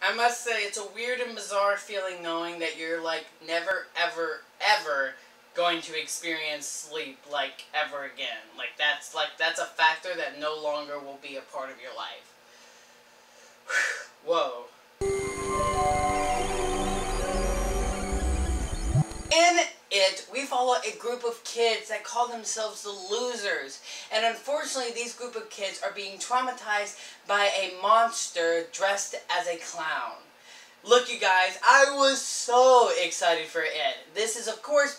I must say, it's a weird and bizarre feeling knowing that you're, like, never, ever, ever going to experience sleep, like, ever again. That's a factor that no longer will be a part of your life. Whoa. In it, we follow a group of kids that call themselves the Losers. And unfortunately, these group of kids are being traumatized by a monster dressed as a clown. Look, you guys, I was so excited for it. This is, of course,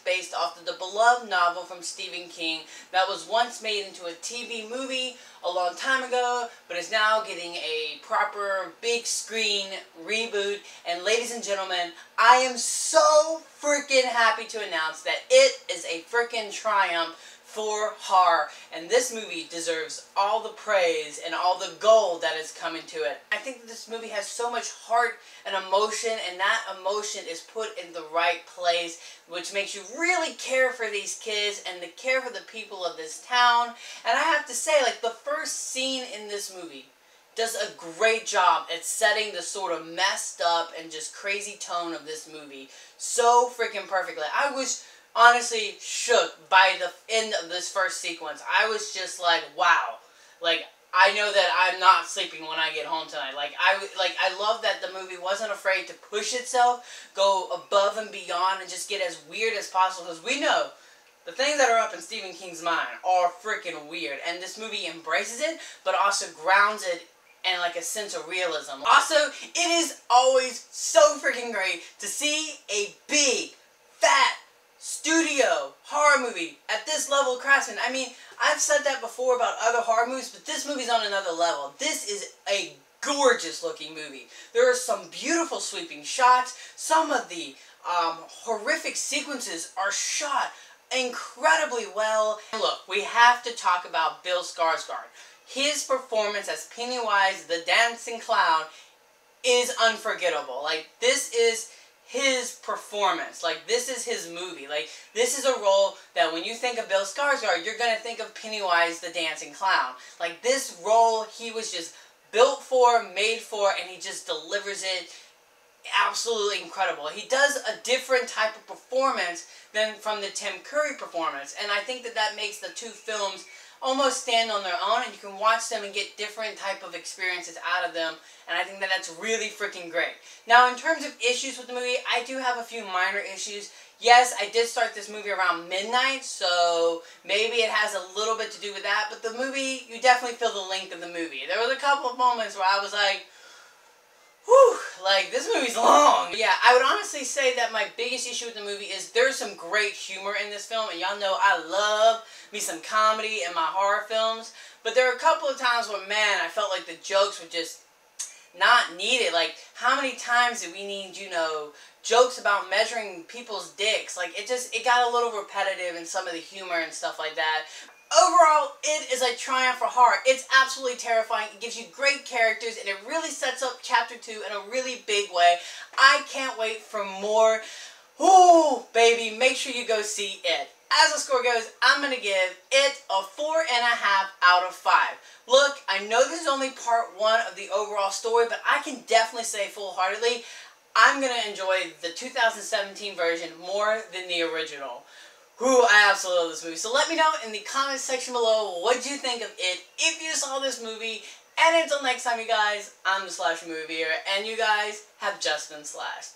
based off of the beloved novel from Stephen King that was once made into a TV movie a long time ago, but is now getting a proper big screen reboot. And ladies and gentlemen, I am so freaking happy to announce that it is a freaking triumph for horror, and this movie deserves all the praise and all the gold that is coming to it. I think that this movie has so much heart and emotion, and that emotion is put in the right place, which makes you really care for these kids and to care for the people of this town. And I have to say, like, the first scene in this movie does a great job at setting the sort of messed up and just crazy tone of this movie so freaking perfectly. I was honestly shook by the end of this first sequence. I was just like, wow. Like, I know that I'm not sleeping when I get home tonight. I love that the movie wasn't afraid to push itself, go above and beyond, and just get as weird as possible. Because we know the things that are up in Stephen King's mind are freaking weird. And this movie embraces it, but also grounds it and like a sense of realism. Also, it is always so freaking great to see a big, fat, studio horror movie at this level of craftsman. I mean, I've said that before about other horror movies, but this movie's on another level. This is a gorgeous looking movie. There are some beautiful sweeping shots. Some of the horrific sequences are shot incredibly well. And look, we have to talk about Bill Skarsgård. His performance as Pennywise the Dancing Clown is unforgettable. Like, this is his performance. Like, this is his movie. Like, this is a role that when you think of Bill Skarsgård, you're going to think of Pennywise the Dancing Clown. Like, this role, he was just built for, made for, and he just delivers it absolutely incredible. He does a different type of performance than from the Tim Curry performance, and I think that that makes the two films almost stand on their own, and you can watch them and get different type of experiences out of them, and I think that that's really freaking great. Now, in terms of issues with the movie, I do have a few minor issues. Yes, I did start this movie around midnight, so maybe it has a little bit to do with that, but the movie, you definitely feel the length of the movie. There was a couple of moments where I was like, whew, like, this movie's long. But yeah, I would honestly say that my biggest issue with the movie is there's some great humor in this film, and y'all know I love me some comedy in my horror films, but there are a couple of times where, man, I felt like the jokes were just not needed. Like, how many times did we need, you know, jokes about measuring people's dicks? Like, it got a little repetitive in some of the humor and stuff like that. Overall, it is a triumph for horror. It's absolutely terrifying. It gives you great characters, and it really sets up Chapter 2 in a really big way. I can't wait for more. Ooh, baby, make sure you go see it. As the score goes, I'm going to give it a 4.5 out of 5. Look, I know this is only part 1 of the overall story, but I can definitely say full-heartedly, I'm going to enjoy the 2017 version more than the original. Ooh, I absolutely love this movie. So let me know in the comments section below what you think of it if you saw this movie. And until next time, you guys, I'm the Slasher Movie Viewer, and you guys have just been slashed.